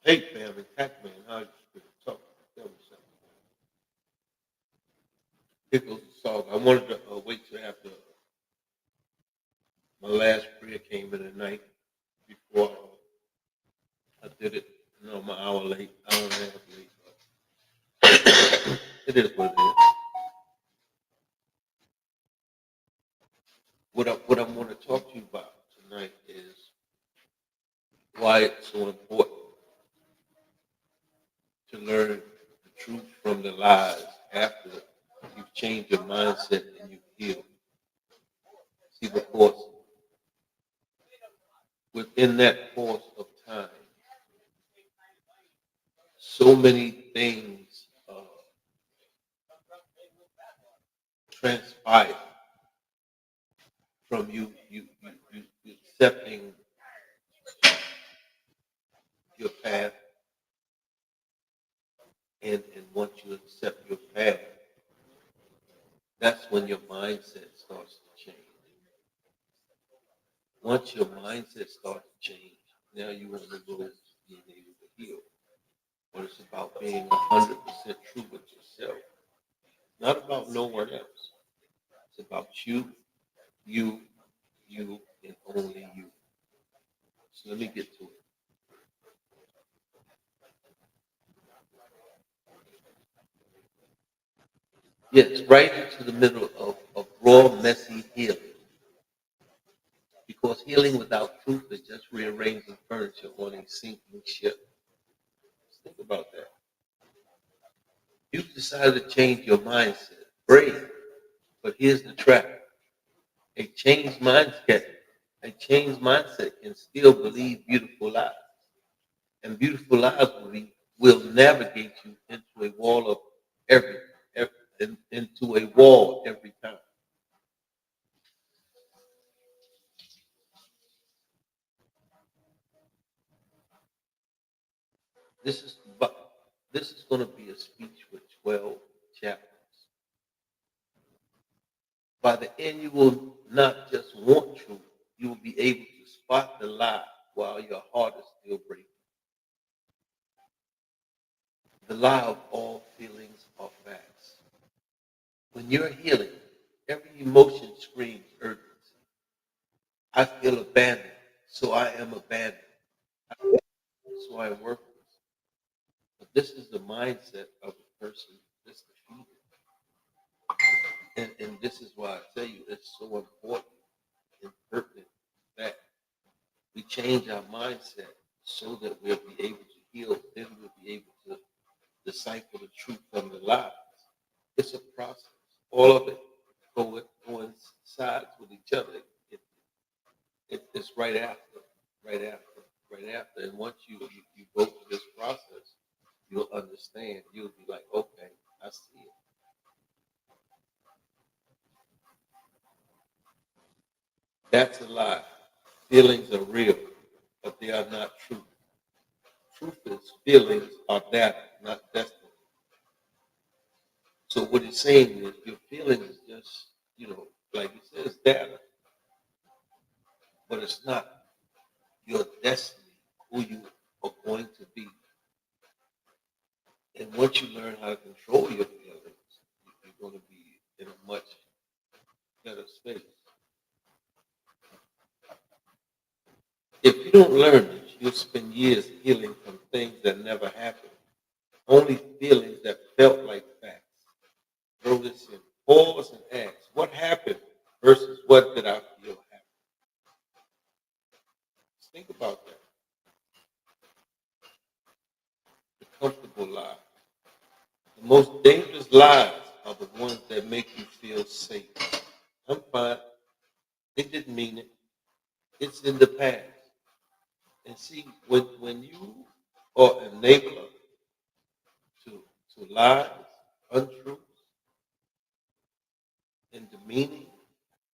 Hey, family, Tacc man, how you doing? Tell me something. Here goes the song. I wanted to wait till after my last prayer came in at night before I did it. You know, I'm an hour late, hour and a half late. But it is what it is. What I want to talk to you about tonight is why it's so important to learn the truth from the lies after you've changed your mindset and you've healed. See, because within that course of time, so many things transpire from you accepting your path, and once you accept your path, that's when your mindset starts to change. Once your mindset starts to change, now you want to go to being able to heal. But it's about being 100% true with yourself, not about no one else. It's about you, you, and only you. So let me get to it. Yes, right into the middle of raw, messy healing. Because healing without truth is just rearranging furniture on a sinking ship. Think about that. You've decided to change your mindset. Brave. But here's the trap. A changed mindset, a changed mindset can still believe beautiful lies. And beautiful lies will navigate you into a wall of every into a wall every time. This is but this is going to be a speech with 12 chapters. By the end, you will not just want truth, you will be able to spot the lie while your heart is still breaking. The lie of all feelings are facts. When you're healing, every emotion screams urgency. I feel abandoned, so I am abandoned. I feel so I am worthless. But this is the mindset of a person that's defeated. And this is why I tell you it's so important and pertinent that we change our mindset so that we'll be able to heal, then we'll be able to decipher the truth from the lies. It's a process. All of it coincides with each other. It's right after, right after. And once you go through this process, you'll understand. You'll be like, okay, I see it. That's a lie. Feelings are real, but they are not true. Truth is feelings are data, not destiny. So what he's saying is your feeling is just, like he says, data, but it's not your destiny, who you are going to be. And once you learn how to control your feelings, you're going to be in a much better space. If you don't learn this, you'll spend years healing from things that never happened, only feelings that felt like facts. Throw this in. Pause and ask, what happened versus what did I feel happened? Just think about that. The comfortable lie. The most dangerous lies are the ones that make you feel safe. I'm fine. It didn't mean it. It's in the past. And see, when you are an enabler to, to lies, untruths, and demeaning,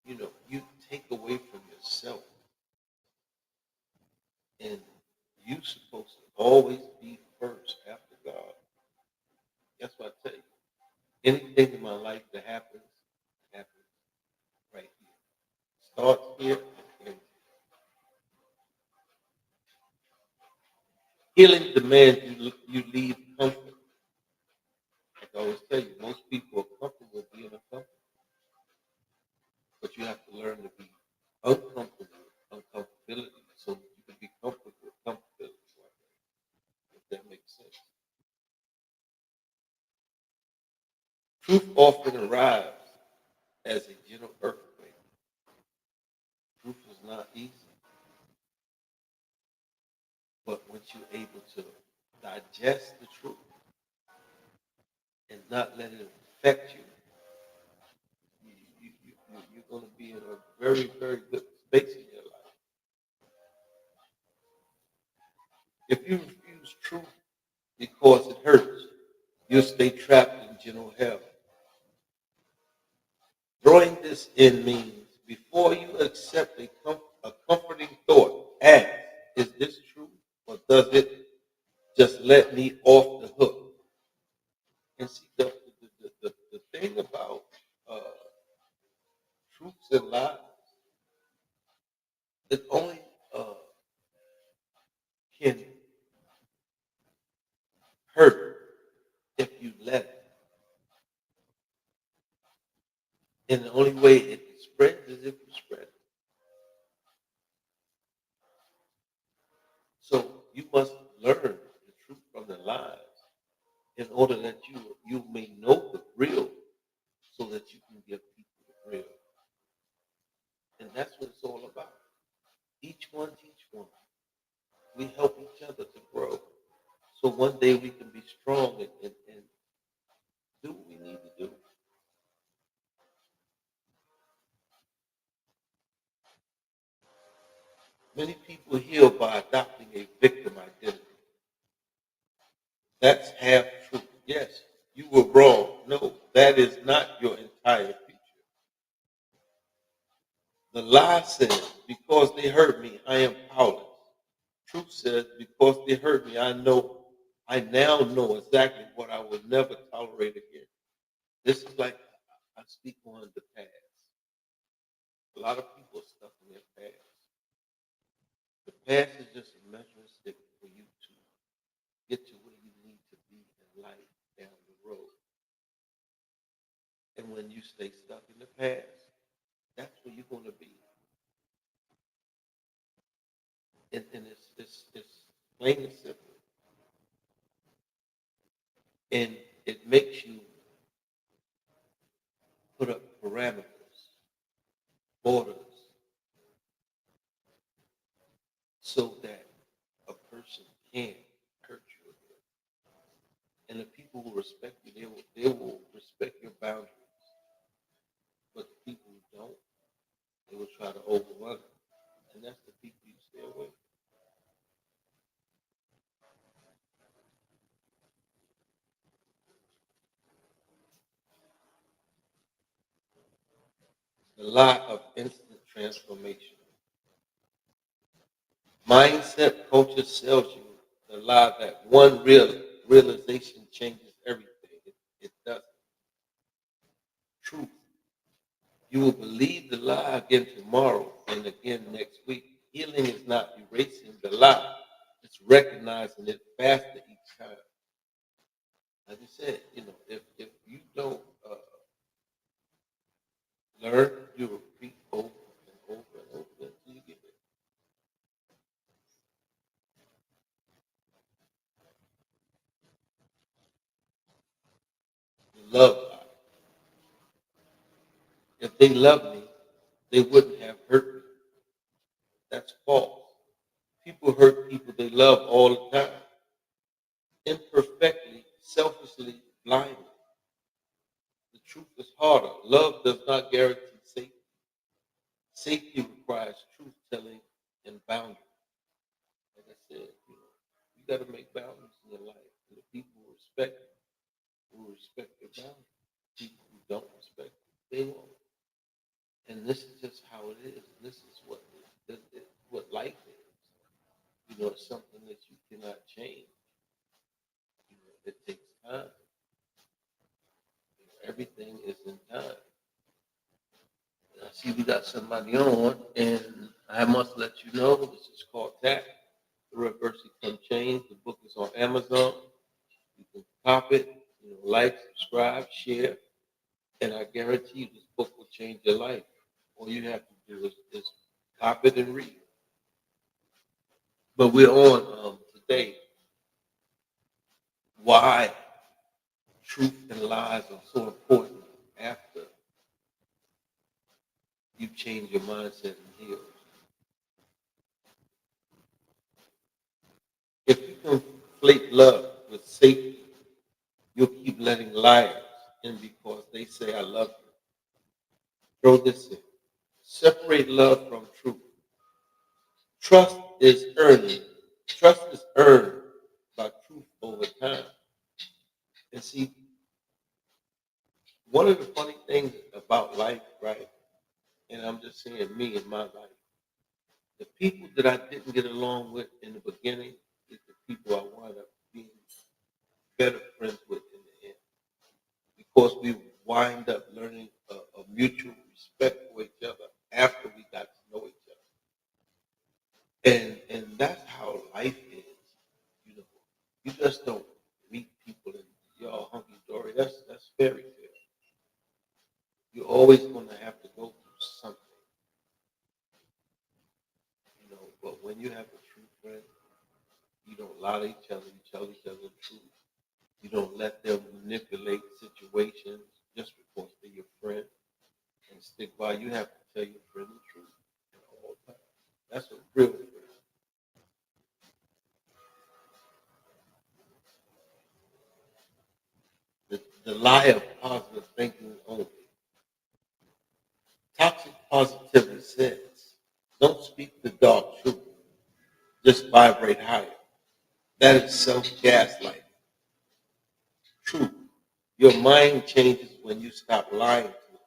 you take away from yourself. And you're supposed to always be first after God. That's what I tell you. Anything in my life that happens right here. Starts here and ends. Healing demands you leave comfort. Like I always tell you, most people are comfortable being uncomfortable, but you have to learn to be uncomfortable with uncomfortability so that you can be comfortable with comfortability. If that makes sense. Truth often arrives as a gentle earthquake. Truth is not easy, but once you're able to digest the truth and not let it affect you, you're going to be in a very, very good space in your life. If you refuse truth because it hurts, you'll stay trapped in gentle hell. Drawing this in means before you accept a comforting thought, ask, is this true or does it just let me off the hook? And see, the thing about uh, truths and lies, it only can hurt if you let it. And the only way it spreads is if you spread it. So you must learn the truth from the lies in order that you may know the real so that you can give people the real. And that's what it's all about. Each one teach one. We help each other to grow. So one day we can be strong and do what we need to do. Many people heal by adopting a victim identity. That's half truth. Yes, you were wrong. No, that is not your entire future. The lie says, because they hurt me, I am powerless. Truth says, because they hurt me, I now know exactly what I will never tolerate again. This is like I speak on the past. A lot of people are stuck in their past. The past is just a measuring stick for you to get to where you need to be in life down the road. And when you stay stuck in the past, that's where you're going to be. And it's plain and simple. And it makes you put up parameters, borders, so that a person can't hurt you again. And the people who respect you, they will respect your boundaries. But the people who don't, they will try to overrun it. And that's the people you stay away from. The lie of instant transformation. Mindset culture sells you the lie that one realization changes everything. It doesn't. Truth. You will believe the lie again tomorrow and again next week. Healing is not erasing the lie. It's recognizing it faster each time. Like I said, if you don't learn, you repeat over and over and over until you get it. The love lie. If they loved me, they wouldn't have hurt me. That's false. People hurt people they love all the time, imperfectly, selfishly, blindly. The truth is harder. Love does not guarantee safety. Safety requires truth telling and boundaries. Like I said, you got to make boundaries in your life. And the people who respect you will respect your boundaries. People who don't respect you, they won't. And this is just how it is. This is what life is. It's something that you cannot change. It takes time. Everything is in time. I see we got somebody on, and I must let you know this is called Tacc. The Reverse Come Change. The book is on Amazon. You can cop it, like, subscribe, share, and I guarantee you this book will change your life. All you have to do is cop it and read. But we're on today why truth and lies are so important after you change your mindset and heal. If you conflate love with safety, you'll keep letting liars in because they say, I love you. Throw this in. Separate love from truth. Trust is earned. Trust is earned by truth over time. And see, one of the funny things about life, right? And I'm just saying me in my life, the people that I didn't get along with in the beginning is the people I wound up being better friends with in the end. Because we wind up learning a mutual respect for each other after we got to know each other. And that's how life is. You know, you just don't meet people and y'all hunky dory. That's fairy tale. You're always going to have to go through something, But when you have a true friend, you don't lie to each other. You tell each other the truth. You don't let them manipulate situations just because they're your friend and stick by. You have to tell your friend the truth at all times. That's a real friend. The lie of positive thinking only. Toxic positivity says, don't speak the dark truth, just vibrate higher. That is self-gaslighting. Truth. Your mind changes when you stop lying to it.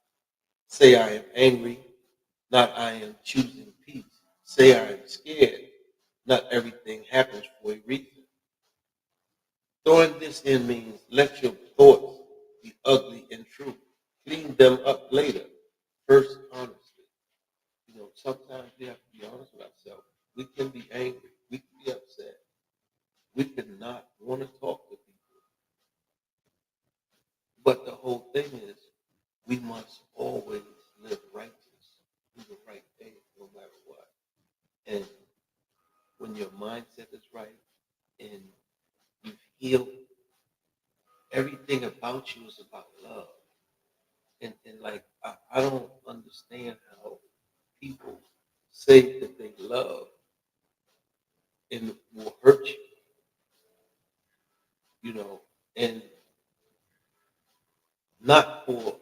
Say I am angry, not I am choosing peace. Say I am scared, not everything happens for a reason. Throwing this in means let your thoughts be ugly and true. Clean them up later. First, honestly. Sometimes we have to be honest with ourselves. We can be angry. We can be upset. We can not want to talk to people. But the whole thing is, we must always live righteous, do the right thing, no matter what. And when your mindset is right and you heal, everything about you is about love. And like, I don't understand how people say that they love and will hurt and not for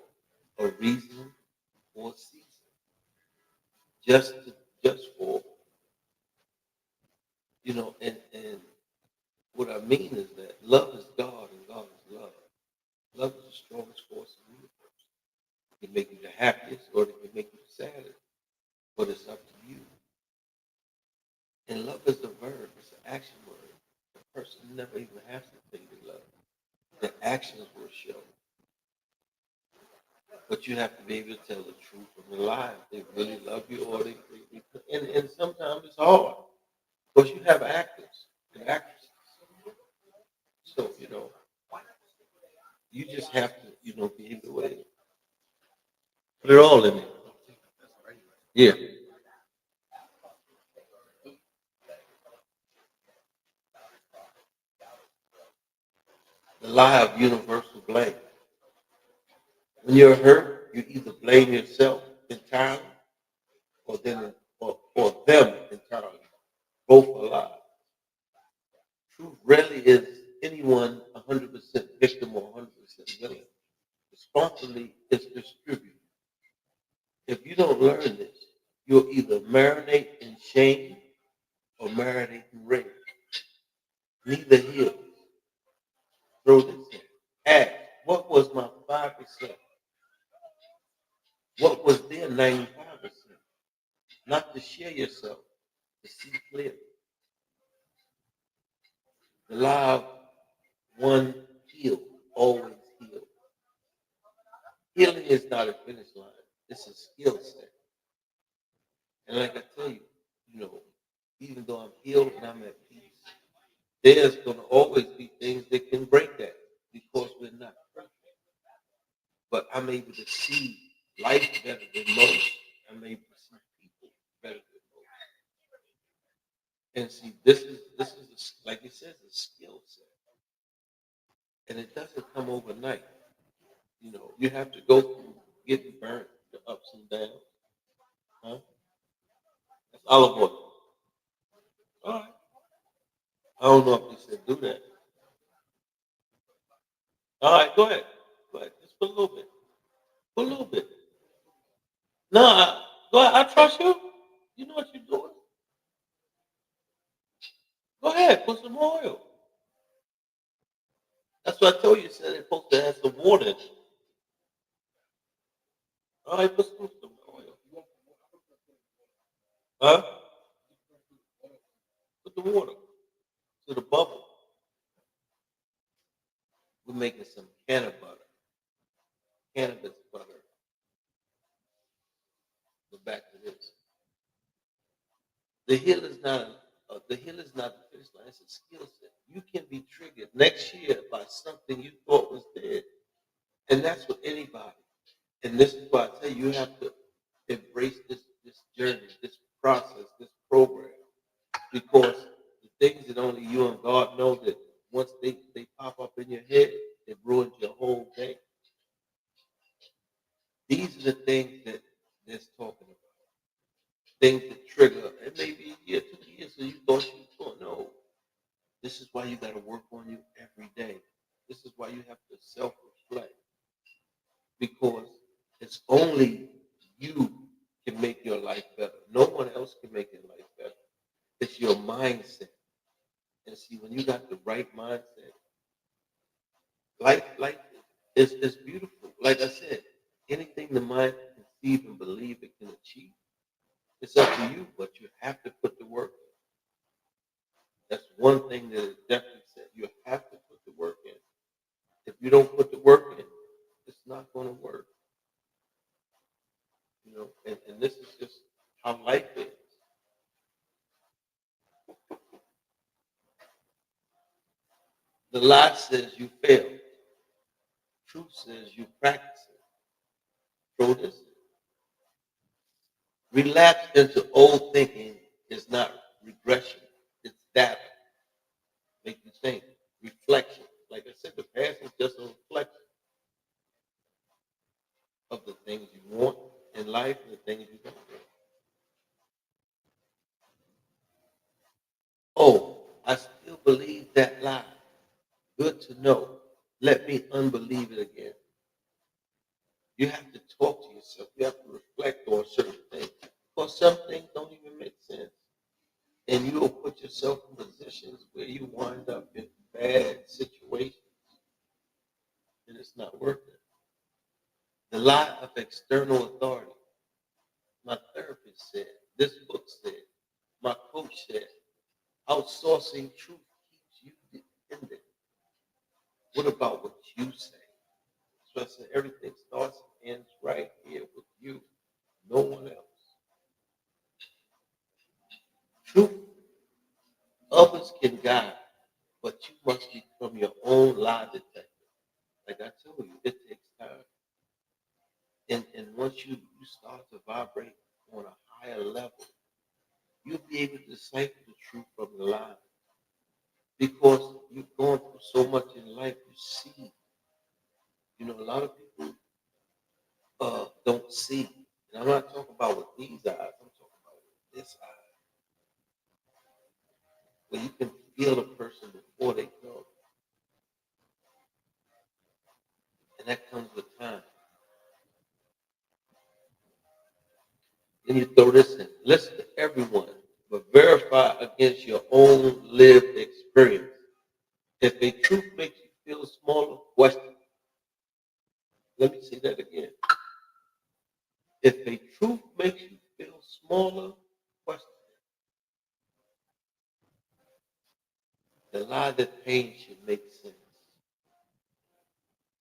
a reason or a season, just to, just for, and what I mean is that love is God and God is love. Love is the strongest force in the universe. It can make you the happiest or it can make you the saddest, but it's up to you. And love is a verb, it's an action word. The person never even has to say they love. The actions will show. But you have to be able to tell the truth from the lie. If they really love you or and sometimes it's hard. Because you have actors and actresses. So, you just have to, be able to put it all in there. Yeah. The lie of universal blame. When you're hurt, you either blame yourself entirely or or them entirely. Both are lies. Truth rarely is anyone 100% victim or 100% villain. Responsibility is distributed. If you don't learn this, you'll either marinate in shame or marinate in rage. Neither heals. Throw this in. Ask, what was my 5%? What was their 95%? Not to share yourself, to see clearly. The lie of one healed, always healed. Healing is not a finish line. It's a skill set. And like I tell you, you know, even though I'm healed and I'm at peace, There's going to always be things that can break that because we're not perfect. But I'm able to see life better than most. I'm able to see people better than most. And see, this is like it says, a skill set, and it doesn't come overnight. You know, you have to go through getting burnt, the ups and downs. Huh? That's olive oil. All right. I don't know if they said do that. All right, go ahead. Go ahead. Just put a little bit. Put a little bit. No, go ahead. I trust you. You know what you're doing. Go ahead. Put some oil. That's what I told you. You said it's supposed to have some water in it. All right, put some oil. Huh? Put the water to the bubble. We're making some canna butter, cannabis butter. Go back to this. The hill is not the hill is not the finish line. It's a skill set. You can be triggered next year by something you thought was dead, and that's with anybody. And this is why I tell you, you have to embrace this journey, this process, this program, because the things that only you and God know that once they pop up in your head, it ruins your whole day. These are the things that that's talking about. Things that trigger. It may be a year, 2 years, so you thought you was going. No, this is why you got to work on you every day. This is why you have to self-reflect, because it's only you can make your life better. No one else can make your life better. It's your mindset. And see, when you got the right mindset, life is beautiful. Like I said, anything the mind can conceive and believe it can achieve, it's up to you, but you have to put the work in. That's one thing that is definitely said. You have to put the work in. If you don't put the work in, it's not going to work. You know, and this is just how life is. The lie says you failed. Truth says you practice it. Throw this. Relapse into old thinking is not regression. It's data. Make you think. Reflection. Like I said, the past is just a reflection of the things you want in life and the things you don't want. Oh, I still believe that lie. Good to know. Let me unbelieve it again. You have to talk to yourself. You have to reflect on certain things. Because some things don't even make sense. And you will put yourself in positions where you wind up in bad situations and it's not worth it. The lie of external authority. My therapist said, this book said, my coach said, outsourcing truth keeps you dependent. What about what you say? So I said, everything starts and ends right here with you, no one else. Truth, others can guide, but you must become your own lie detector. Like I told you, it takes time. And once you start to vibrate on a higher level, you'll be able to decipher the truth from the lie. Because you've gone through so much in life, you see. You know, a lot of people don't see. And I'm not talking about with these eyes, I'm talking about with this eye, where you can feel a person before they come. And that comes with time. Then you throw this in. Listen to everyone, but verify against your own lived experience. If a truth makes you feel smaller, question it. Let me say that again. If a truth makes you feel smaller, question it. The lie that pains should make sense.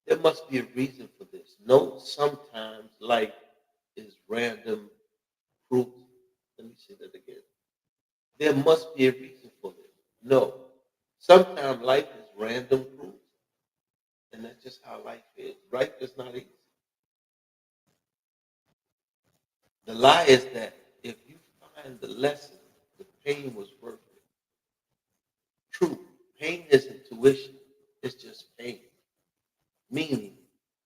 There must be a reason for this. No, sometimes life is random cruelty. Let me say that again. There must be a reason for this. No, Sometimes life is random cruel, and that's just how life is. Life is not easy. The lie is that if you find the lesson, the pain was worth it. True, pain isn't tuition, it's just pain. Meaning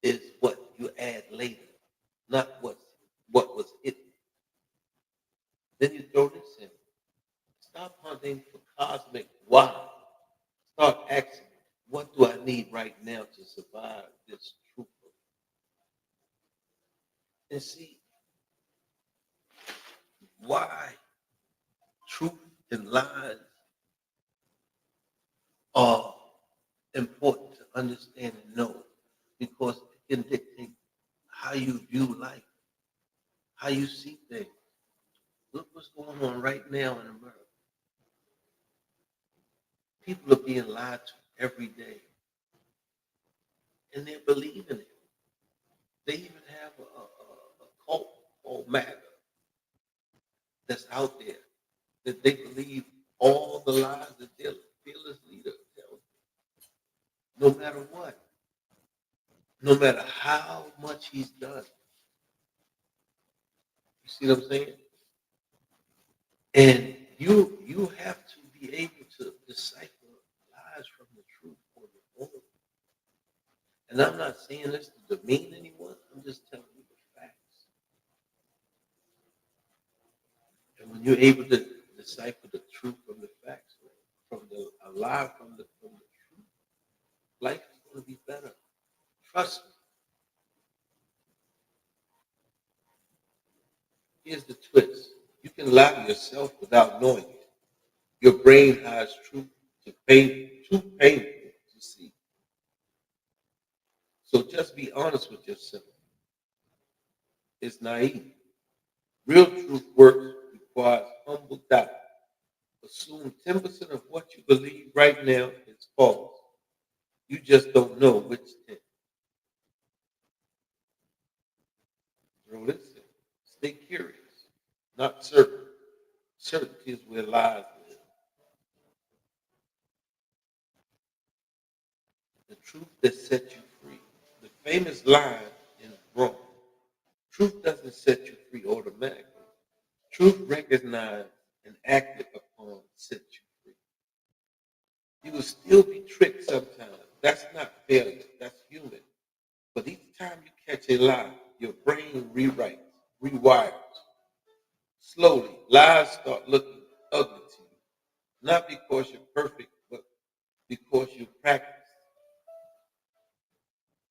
is what you add later, not what was hidden. Then you throw this in. Stop hunting for cosmic why. Start asking, what do I need right now to survive this truth? And see why truth and lies are important to understand and know, because it can dictate how you view life, how you see things. Look what's going on right now in America. People are being lied to every day, and they're believing it. They even have a cult called MAGA that's out there that they believe all the lies that their fearless leader tells them. No matter what, no matter how much he's done. You see what I'm saying? And you have to be able to decipher lies from the truth on your own. And I'm not saying this to demean anyone. I'm just telling you the facts. And when you're able to decipher the truth from the facts, from the a lie from the truth, life is going to be better. Trust me. Here's the twist. You can lie to yourself without knowing it. Your brain hides truth too painful to see. So just be honest with yourself. It's naive. Real truth works requires humble doubt. Assume 10% of what you believe right now is false. You just don't know which 10. Throw this in. Stay curious, not certain. Certainty is where lies live. The truth that sets you free. The famous line is wrong. Truth doesn't set you free automatically. Truth recognized and acted upon sets you free. You will still be tricked sometimes. That's not failure. That's human. But each time you catch a lie, your brain rewrites, rewires. Slowly, lies start looking ugly to you. Not because you're perfect, but because you practice.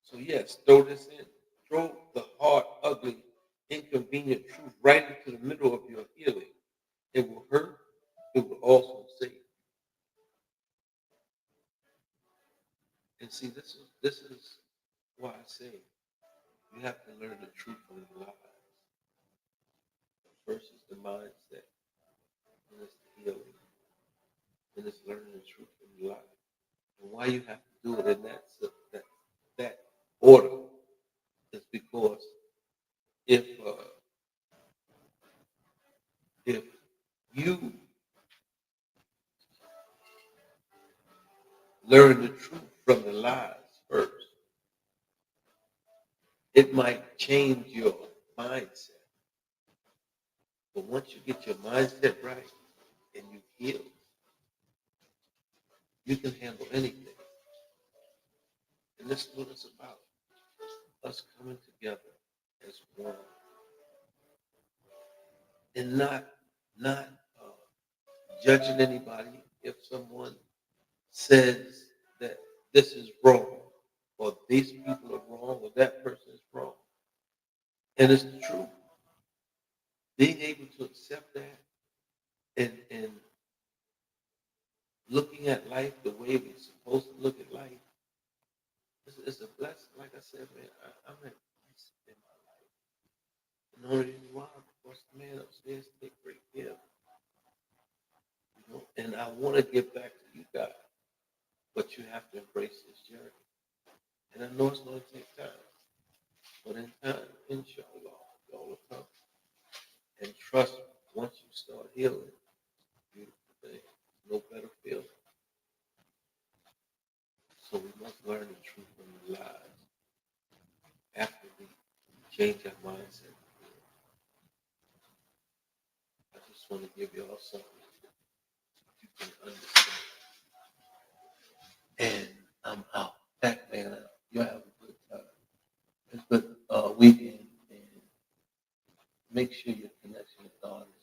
So yes, throw this in. Throw the hard, ugly, inconvenient truth right into the middle of your healing. It will hurt. It will also save. And see, this is why I say you have to learn the truth from the lies. First is the mindset, and it's the healing, and it's learning the truth from the lies. And why you have to do it in that order is because if if you learn the truth from the lies first, it might change your mindset. But once you get your mindset right and you heal, you can handle anything. And this is what it's about. Us coming together as one and not judging anybody if someone says that this is wrong or these people are wrong or that person is wrong. And it's the truth. Being able to accept that and looking at life the way we're supposed to look at life, it's a blessing. Like I said, man, I'm at peace in my life. And the only reason why, because the man upstairs take great care of me, you know. And I want to get back to you guys, but you have to embrace this journey. And I know it's going to take time, but in time, inshallah, y'all will come. And trust me, once you start healing, beautiful thing, no better feeling. change our mindset. I just want to give you all something you can understand. And I'm out. Tacc man out. You have a good time. It's a good weekend, and make sure your connection with God is